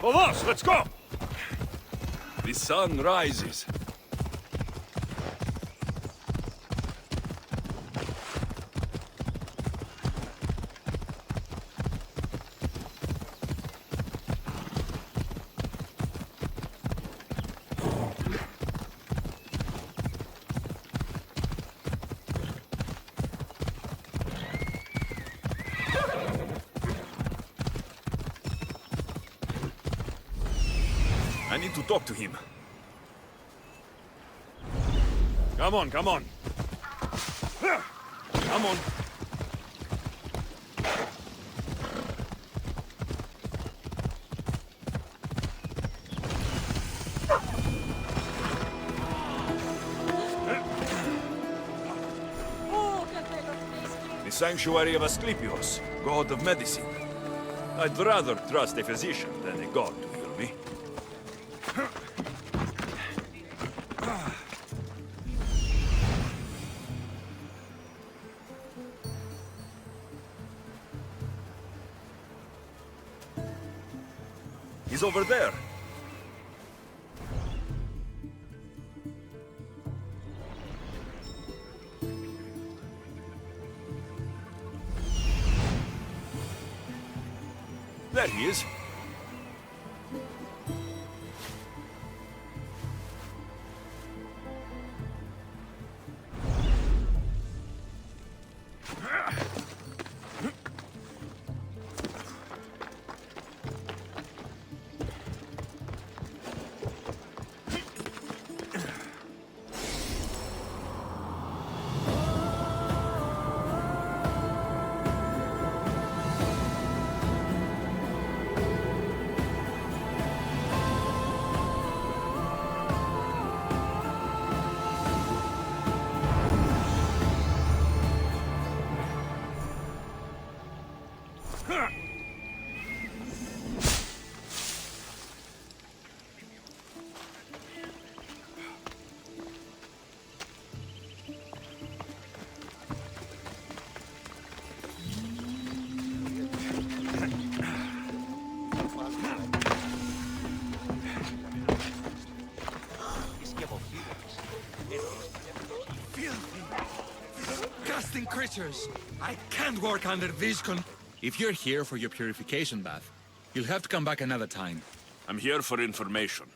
of us, let's go! The sun rises. I need to talk to him. Come on, come on. Come on. The sanctuary of Asclepios, god of medicine. I'd rather trust a physician than a god to heal me. He's over there. There he is. Disgusting creatures! I can't work under these If you're here for your purification bath, you'll have to come back another time. I'm here for information.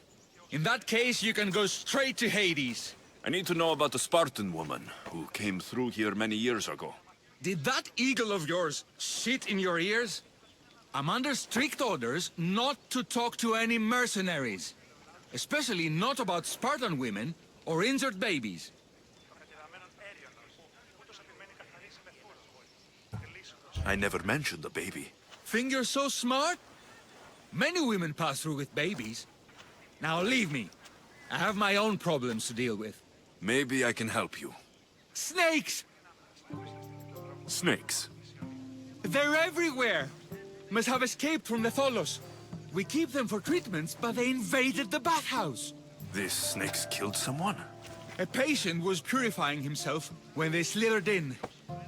In that case, you can go straight to Hades. I need to know about the Spartan woman who came through here many years ago. Did that eagle of yours shit in your ears? I'm under strict orders not to talk to any mercenaries. Especially not about Spartan women or injured babies. I never mentioned the baby. Think you're so smart? Many women pass through with babies. Now leave me. I have my own problems to deal with. Maybe I can help you. Snakes! Snakes? They're everywhere! Must have escaped from the Tholos. We keep them for treatments, but they invaded the bathhouse. These snakes killed someone? A patient was purifying himself when they slithered in.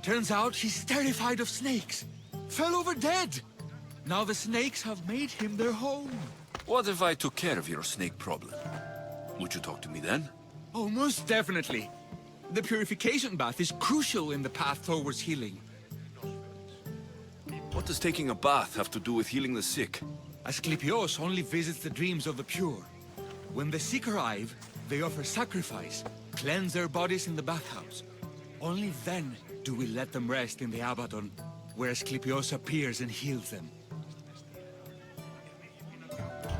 Turns out he's terrified of snakes. Fell over dead. Now the snakes have made him their home. What if I took care of your snake problem? Would you talk to me then? Oh, most definitely. The purification bath is crucial in the path towards healing. What does taking a bath have to do with healing the sick? Asclepios only visits the dreams of the pure. When the sick arrive, they offer sacrifice, cleanse their bodies in the bathhouse. Only then do we let them rest in the Abaddon, where Asclepios appears and heals them.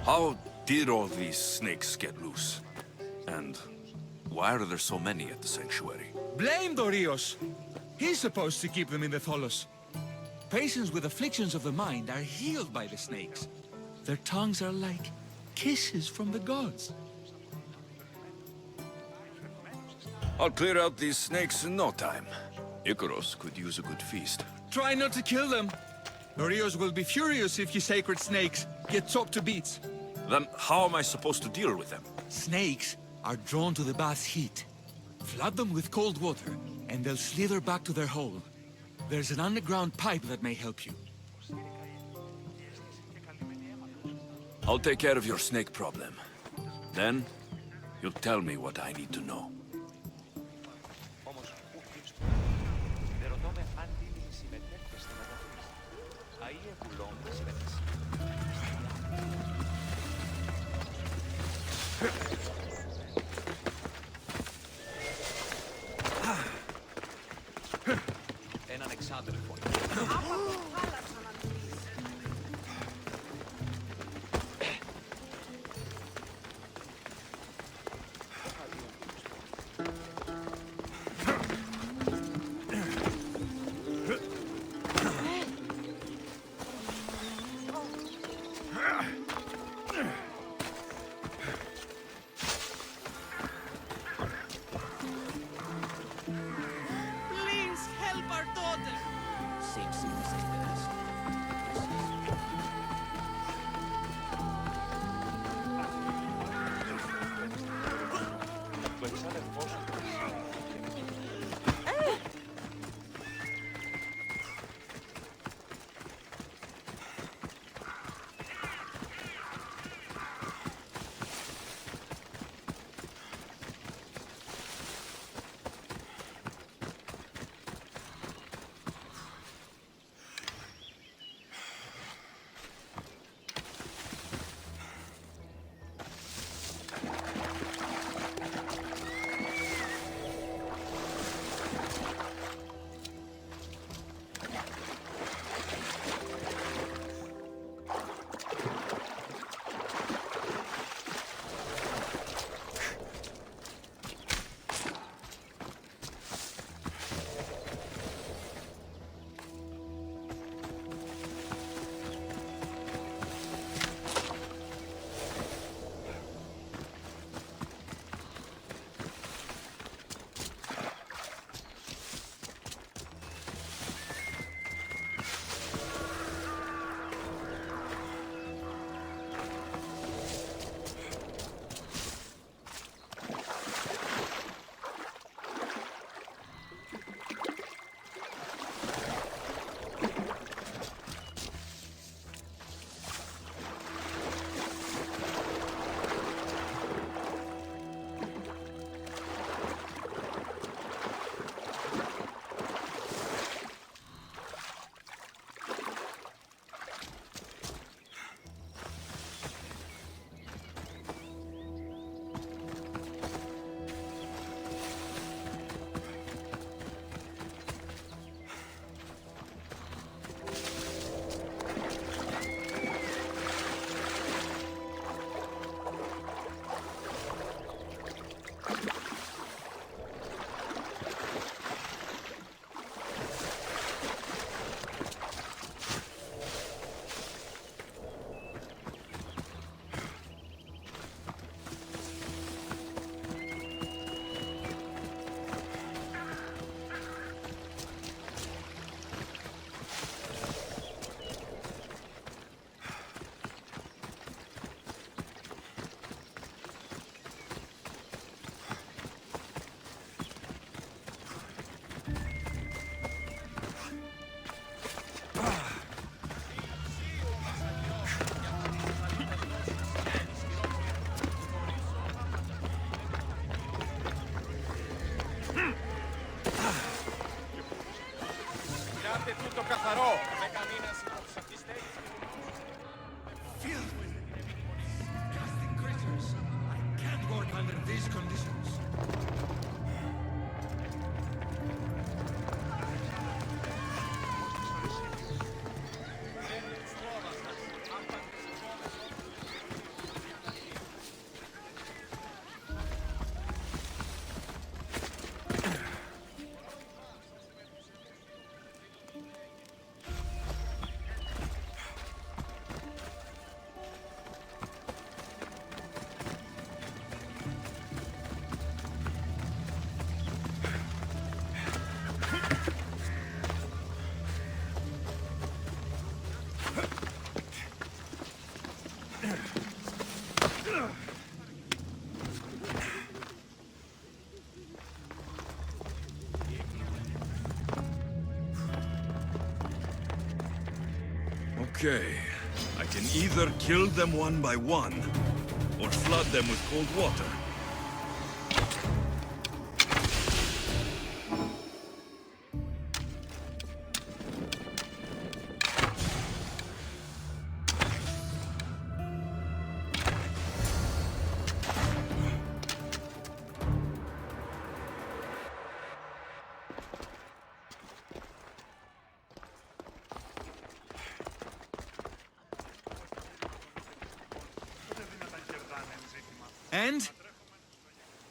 How did all these snakes get loose? And why are there so many at the sanctuary? Blame Dorios! He's supposed to keep them in the Tholos. Patients with afflictions of the mind are healed by the snakes. Their tongues are like kisses from the gods. I'll clear out these snakes in no time. Icarus could use a good feast. Try not to kill them. Dorios will be furious if you sacred snakes get chopped to bits. Then how am I supposed to deal with them? Snakes are drawn to the bath's heat. Flood them with cold water, and they'll slither back to their hole. There's an underground pipe that may help you. I'll take care of your snake problem. Then, you'll tell me what I need to know. Όμως, δεν ρωτώ με αν δίνει συμμετέχει στην μεταφύση. Αΐ επουλών συμμετέχει. Έναν εξάδελφο. Please help our daughter. Ο εξάδελφός σου. Filled with disgusting creatures. I can't work under these conditions. Okay, I can either kill them one by one, or flood them with cold water. And?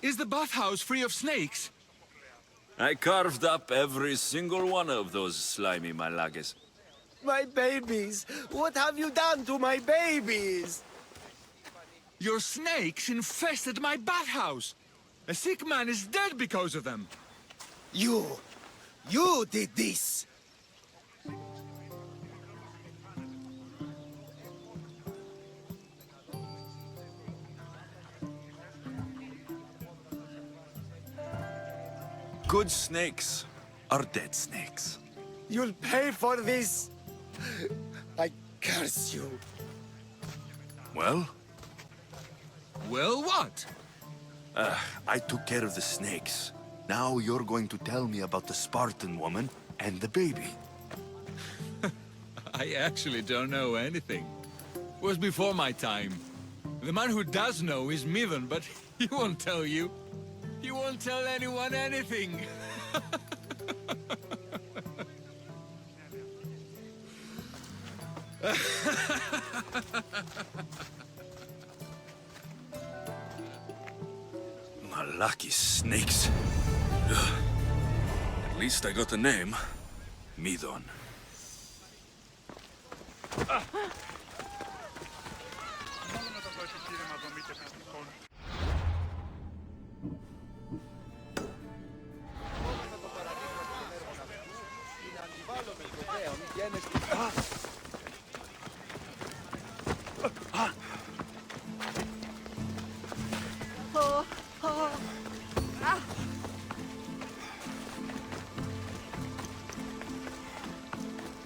Is the bathhouse free of snakes? I carved up every single one of those slimy malagas. My babies! What have you done to my babies? Your snakes infested my bathhouse! A sick man is dead because of them! You did this! Good snakes are dead snakes. You'll pay for this! I curse you. Well, Well, what? I took care of the snakes. Now you're going to tell me about the Spartan woman and the baby. I actually don't know anything. It was before my time. The man who does know is Midon, but he won't tell you. He won't tell anyone anything. Malaki snakes. Ugh. At least I got a name. Midon.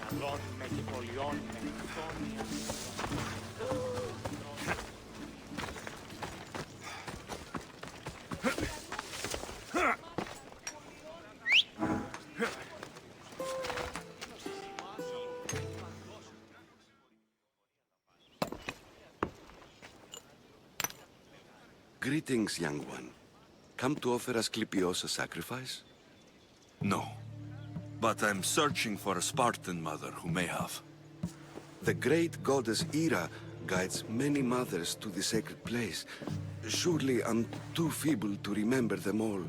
Καλών με και πολιών με χτόνια. Greetings, young one. Come to offer Asclepios a sacrifice? No. But I'm searching for a Spartan mother who may have. The great goddess Hera guides many mothers to the sacred place. Surely I'm too feeble to remember them all.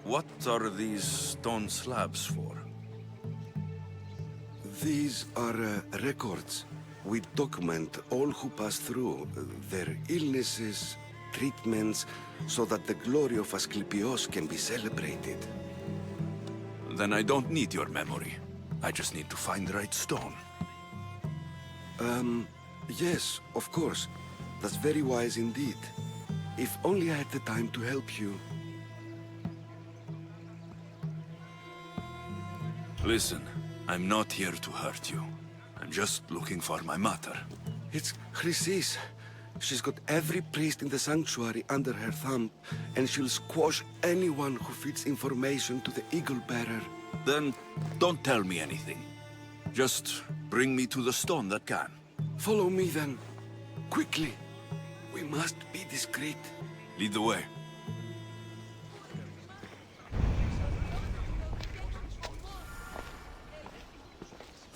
What are these stone slabs for? These are records. We document all who pass through, their illnesses, treatments, so that the glory of Asclepios can be celebrated. Then I don't need your memory. I just need to find the right stone. Yes, of course. That's very wise indeed. If only I had the time to help you. Listen, I'm not here to hurt you. I'm just looking for my mother. It's Chrysis. She's got every priest in the sanctuary under her thumb, and she'll squash anyone who feeds information to the Eagle Bearer. Then don't tell me anything. Just bring me to the stone that can. Follow me then. Quickly. We must be discreet. Lead the way.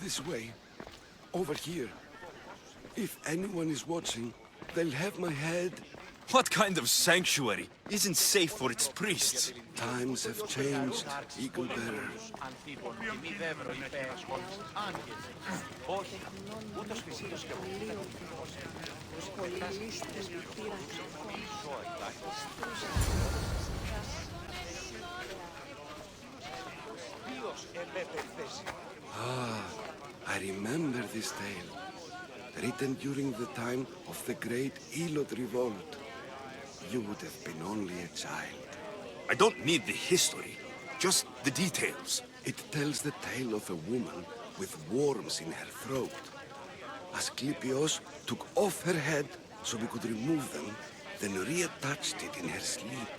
This way. Over here. If anyone is watching, they'll have my head. What kind of sanctuary isn't safe for its priests? Times have changed, Eagle Bearer. Ανθίπων και μη δεύρο υπέρασχον άγγελοι. Όχι, ούτως φυσίως και εγώ. Ποιος ελεύθερη θέση. I remember this tale. Written during the time of the great Elot revolt. You would have been only a child. I don't need the history, just the details. It tells the tale of a woman with worms in her throat. Asclepius took off her head so we could remove them, then reattached it in her sleep.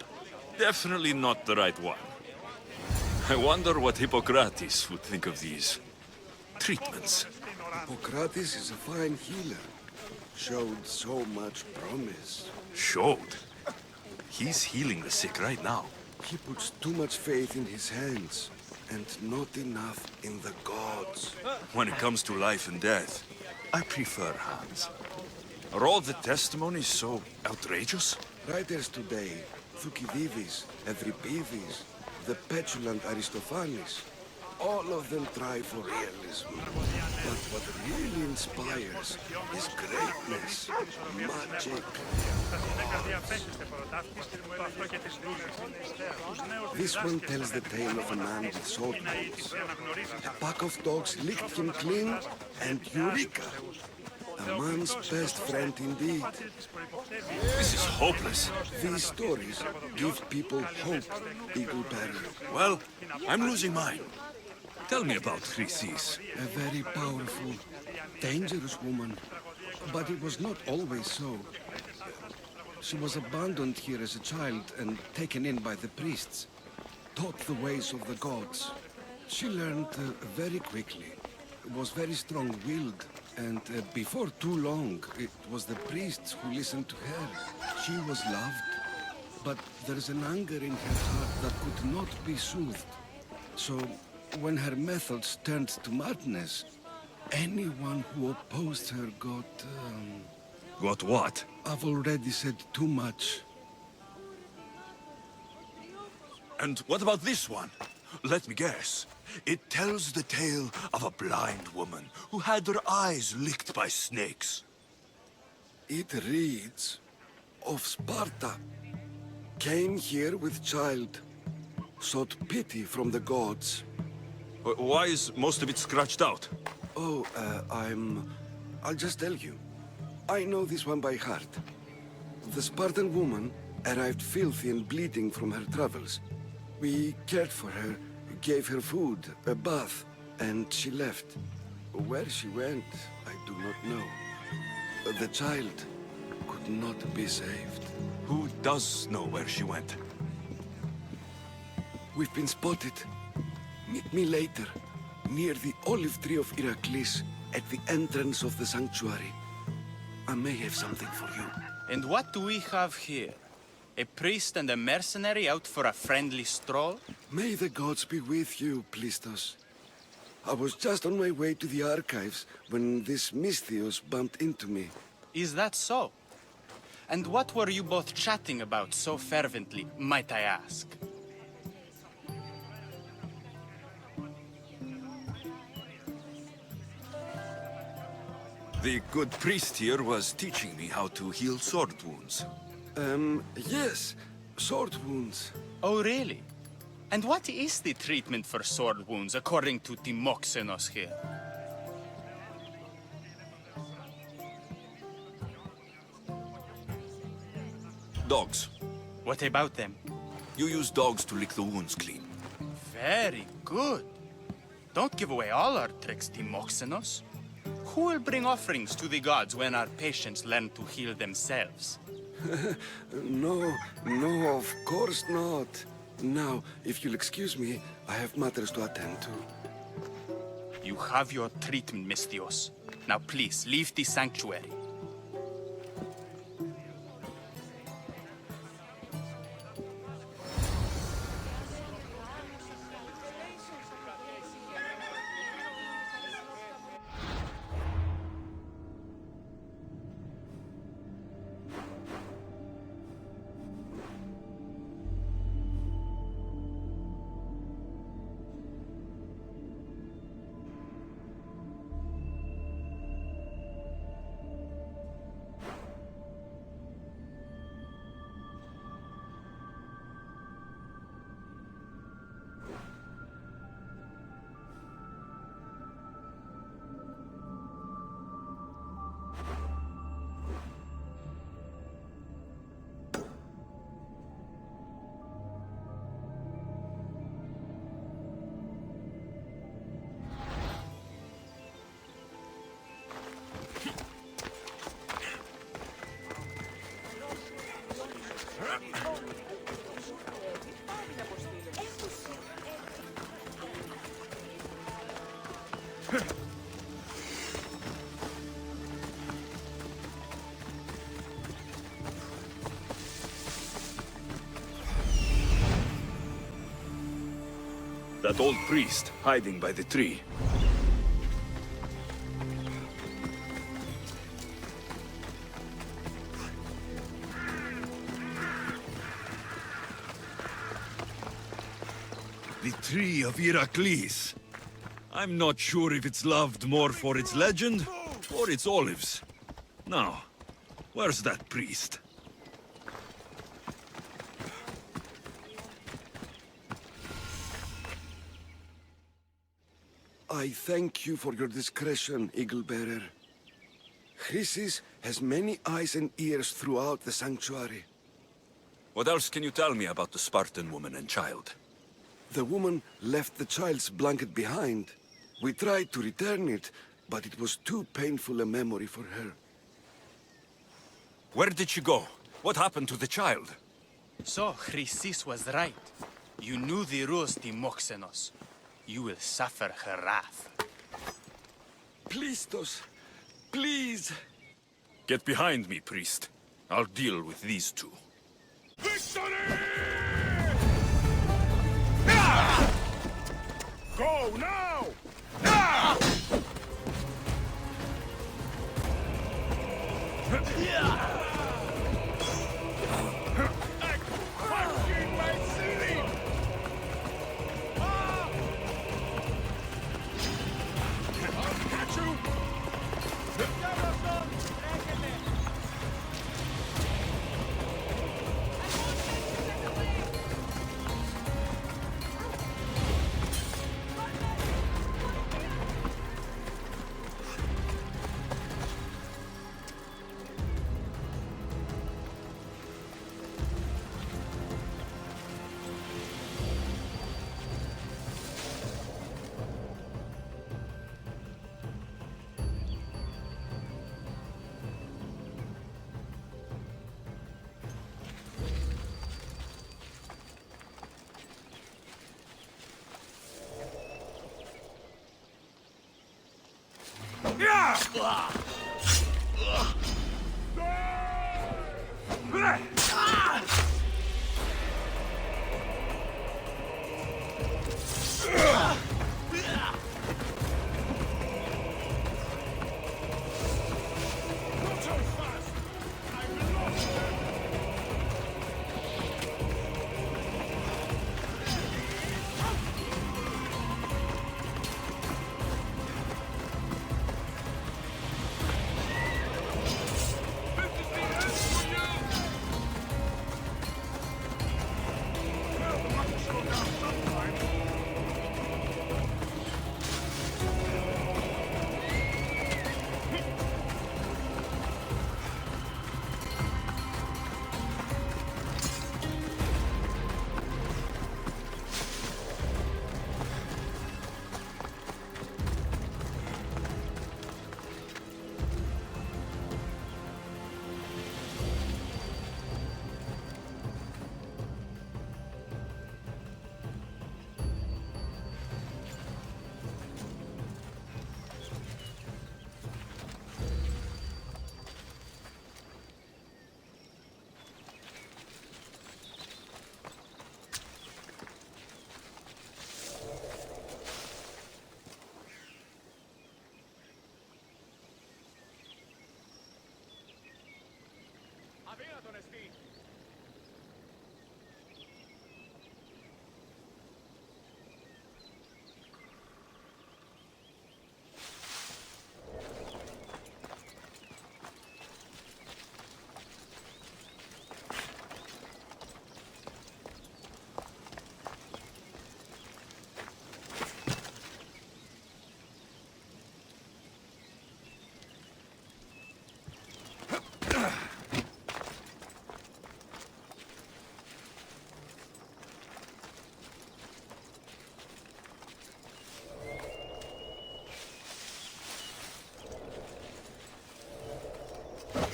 Definitely not the right one. I wonder what Hippocrates would think of these treatments. Hippocrates is a fine healer. Showed so much promise. Showed. He's healing the sick right now. He puts too much faith in his hands, and not enough in the gods. When it comes to life and death, I prefer hands. Are all the testimonies so outrageous? Writers today, Thucydides, Euripides, the petulant Aristophanes, all of them try for realism. But what really inspires is greatness, magic. This one tells the tale of a man with sword wounds. A pack of dogs licked him clean, and Eureka! A man's best friend indeed. This is hopeless. These stories give people hope, Eagle Bearer. Well, I'm losing mine. Tell me about Chrysis. A very powerful, dangerous woman. But it was not always so. She was abandoned here as a child and taken in by the priests. Taught the ways of the gods. She learned very quickly. Was very strong-willed. And before too long, it was the priests who listened to her. She was loved. But there's an anger in her heart that could not be soothed. So, when her methods turned to madness, anyone who opposed her got... Got what? I've already said too much. And what about this one? Let me guess. It tells the tale of a blind woman who had her eyes licked by snakes. It reads of Sparta. Came here with child. Sought pity from the gods. Why is most of it scratched out? Oh, I'll just tell you. I know this one by heart. The Spartan woman arrived filthy and bleeding from her travels. We cared for her, gave her food, a bath, and she left. Where she went, I do not know. The child could not be saved. Who does know where she went? We've been spotted. Meet me later, near the olive tree of Perikles, at the entrance of the sanctuary. I may have something for you. And what do we have here? A priest and a mercenary out for a friendly stroll? May the gods be with you, Plistos. I was just on my way to the archives when this Misthios bumped into me. Is that so? And what were you both chatting about so fervently, might I ask? The good priest here was teaching me how to heal sword wounds. Yes. Sword wounds. Oh, really? And what is the treatment for sword wounds, according to Timoxenos here? Dogs. What about them? You use dogs to lick the wounds clean. Very good. Don't give away all our tricks, Timoxenos. Who will bring offerings to the gods when our patients learn to heal themselves? No, of course not. Now, if you'll excuse me, I have matters to attend to. You have your treatment, Misthios. Now please, leave the sanctuary. That old priest hiding by the tree. The tree of Perikles. I'm not sure if it's loved more for its legend or its olives. Now, where's that priest? I thank you for your discretion, Eagle-bearer. Chrysis has many eyes and ears throughout the sanctuary. What else can you tell me about the Spartan woman and child? The woman left the child's blanket behind. We tried to return it, but it was too painful a memory for her. Where did she go? What happened to the child? So, Chrysis was right. You knew the rules, Timoxenos. You will suffer her wrath. Plistos, please. Get behind me, priest. I'll deal with these two. Victory! Go now!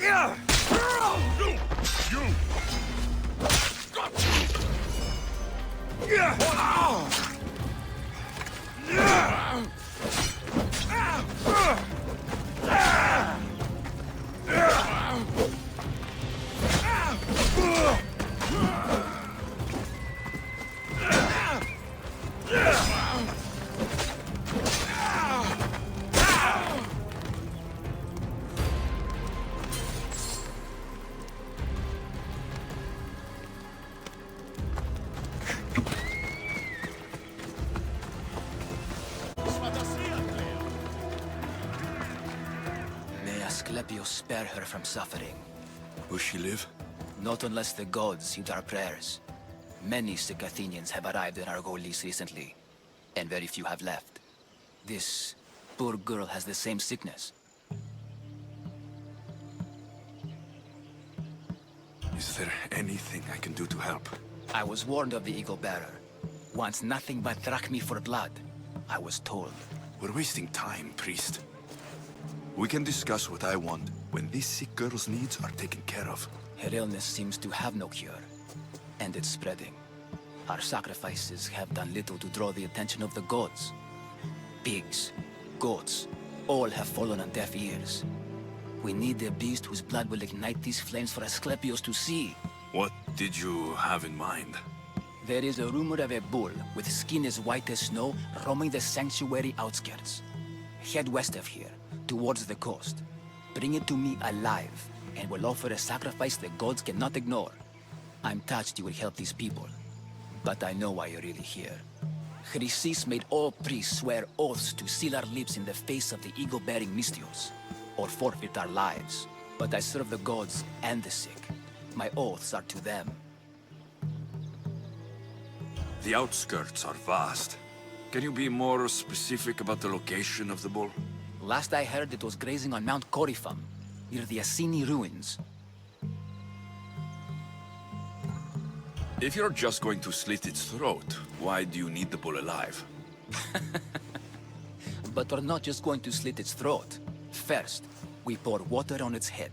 Yeah! Asclepius spare her from suffering. Will she live? Not unless the gods heed our prayers. Many sick Athenians have arrived in Argolis recently, and very few have left. This poor girl has the same sickness. Is there anything I can do to help? I was warned of the Eagle Bearer. Wants nothing but drachmi for blood, I was told. We're wasting time, priest. We can discuss what I want when this sick girl's needs are taken care of. Her illness seems to have no cure, and it's spreading. Our sacrifices have done little to draw the attention of the gods. Pigs, goats, all have fallen on deaf ears. We need a beast whose blood will ignite these flames for Asclepius to see. What did you have in mind? There is a rumor of a bull with skin as white as snow roaming the sanctuary outskirts. Head west of here, towards the coast. Bring it to me alive, and we'll offer a sacrifice the gods cannot ignore. I'm touched you will help these people, but I know why you're really here. Chrysis made all priests swear oaths to seal our lips in the face of the eagle-bearing Mystios, or forfeit our lives. But I serve the gods and the sick. My oaths are to them. The outskirts are vast. Can you be more specific about the location of the bull? Last I heard, it was grazing on Mount Corifum, near the Assini ruins. If you're just going to slit its throat, why do you need the bull alive? But we're not just going to slit its throat. First, we pour water on its head.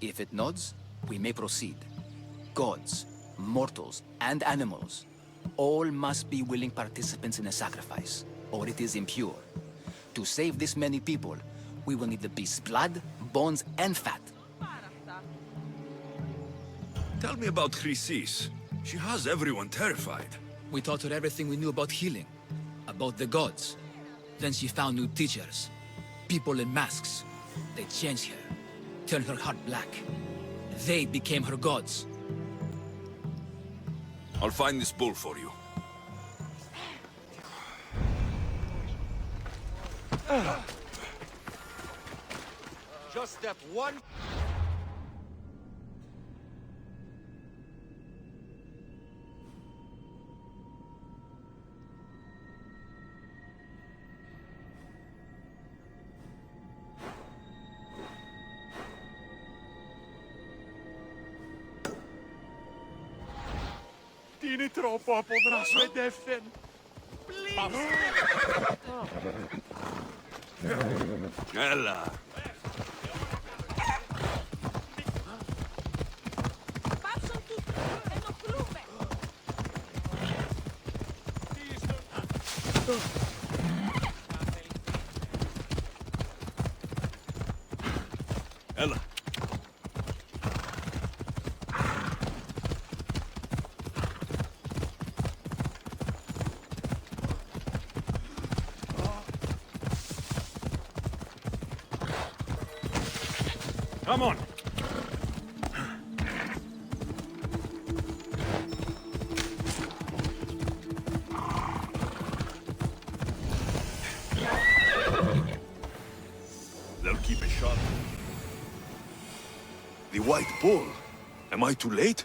If it nods, we may proceed. Gods, mortals, and animals, all must be willing participants in a sacrifice, or it is impure. To save this many people, we will need the beast's blood, bones, and fat. Tell me about Chrysis. She has everyone terrified. We taught her everything we knew about healing, about the gods. Then she found new teachers, people in masks. They changed her, turned her heart black. They became her gods. I'll find this bull for you. Just step one. Tieni troppo, podrà svedeffen. Ella! Πάψον τους, ενοχλούμε. Ella! Come on. They'll keep it sharp. The white bull. Am I too late?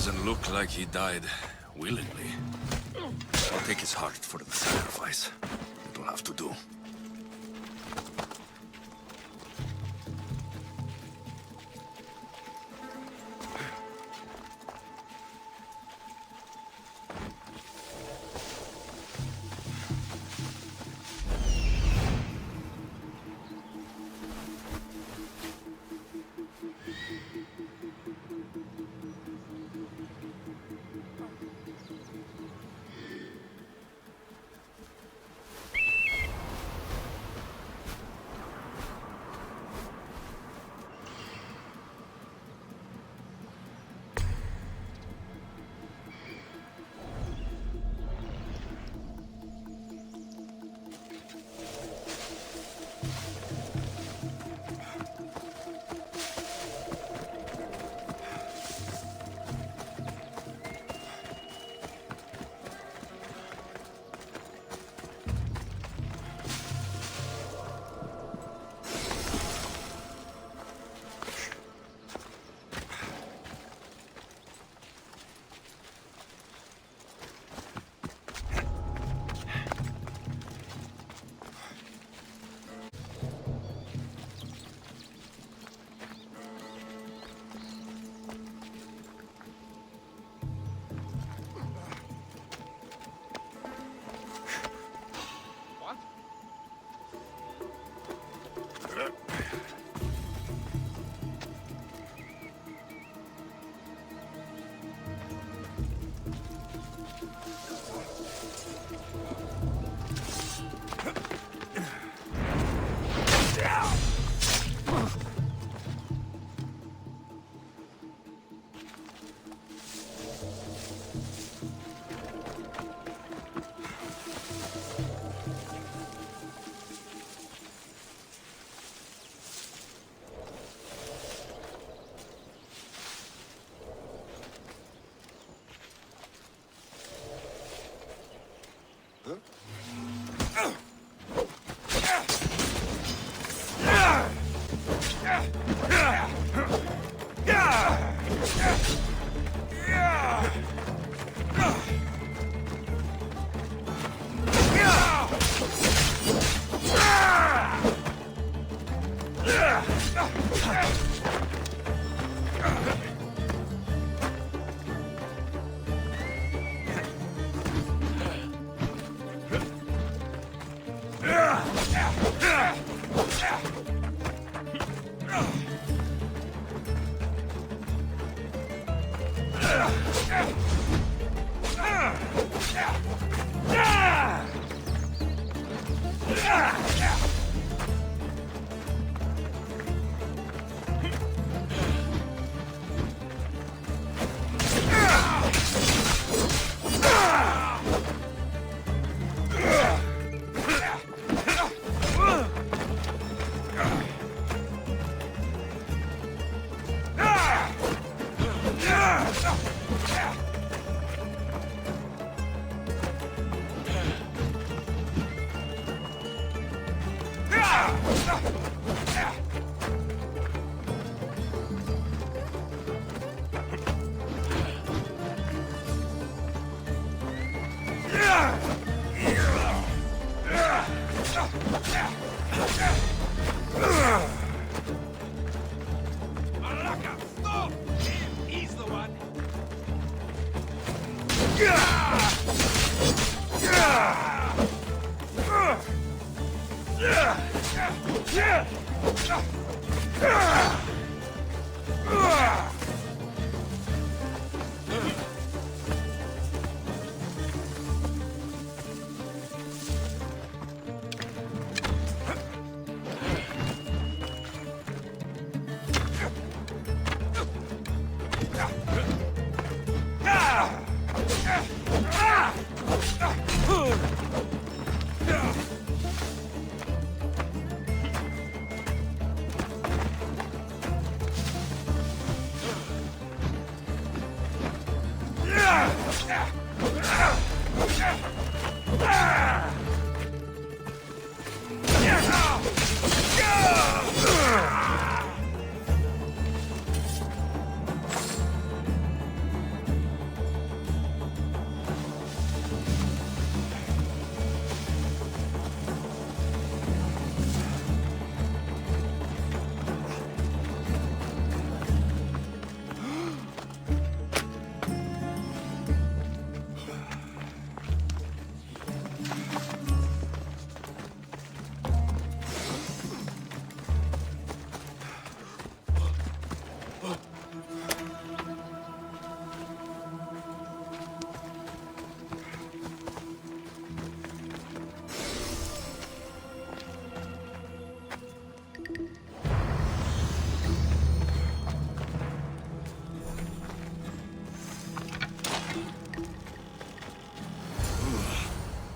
Doesn't look like he died willingly. I'll take his heart for the sacrifice. It'll have to do.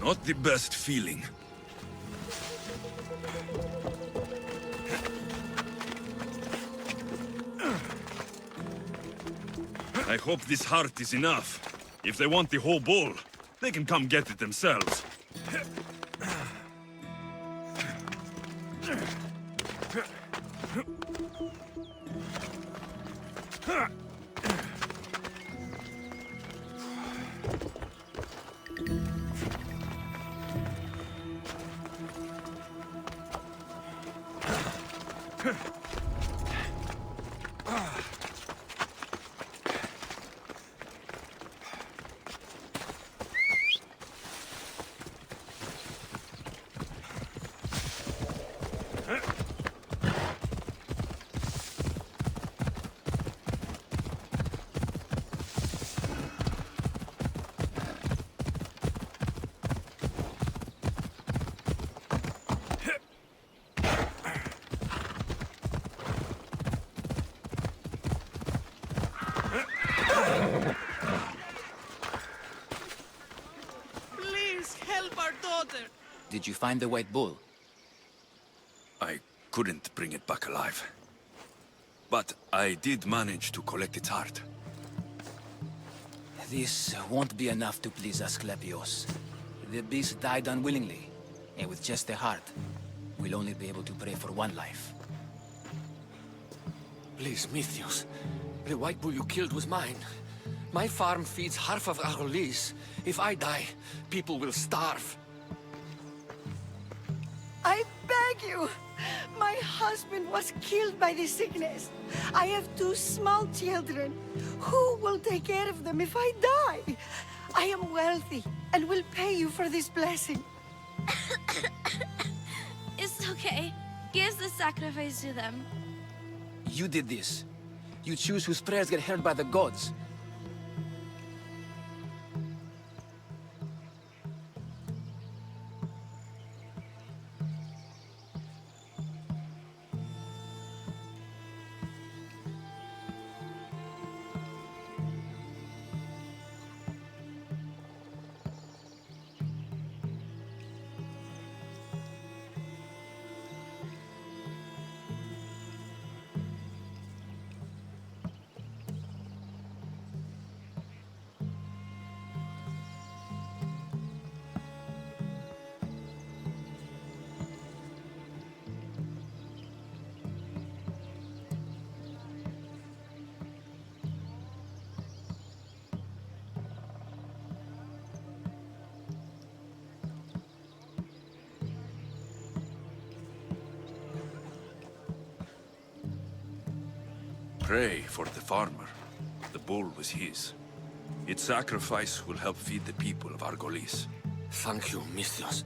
Not the best feeling. I hope this heart is enough. If they want the whole bull, they can come get it themselves. Did you find the white bull? I couldn't bring it back alive. But I did manage to collect its heart. This won't be enough to please Asclepios. The beast died unwillingly, and with just the heart, we'll only be able to pray for one life. Please, Mythios. The white bull you killed was mine. My farm feeds half of Argolis. If I die, people will starve. I beg you! My husband was killed by the sickness. I have 2 small children. Who will take care of them if I die? I am wealthy and will pay you for this blessing. It's okay. Give the sacrifice to them. You did this. You choose whose prayers get heard by the gods. Pray for the farmer. The bull was his. Its sacrifice will help feed the people of Argolis. Thank you, Mythios.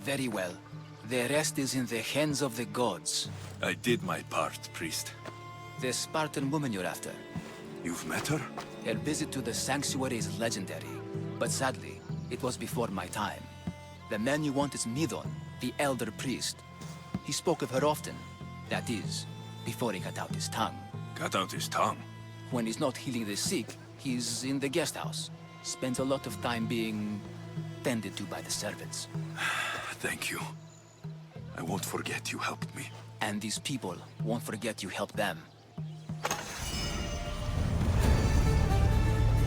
Very well. The rest is in the hands of the gods. I did my part, priest. The Spartan woman you're after. You've met her? Her visit to the sanctuary is legendary, but sadly, it was before my time. The man you want is Midon, the elder priest. He spoke of her often. That is, before he cut out his tongue. Cut out his tongue? When he's not healing the sick, he's in the guest house. Spends a lot of time being tended to by the servants. Thank you. I won't forget you helped me. And these people won't forget you helped them.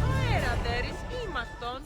Αέρα, Τέρις, ήμαστον.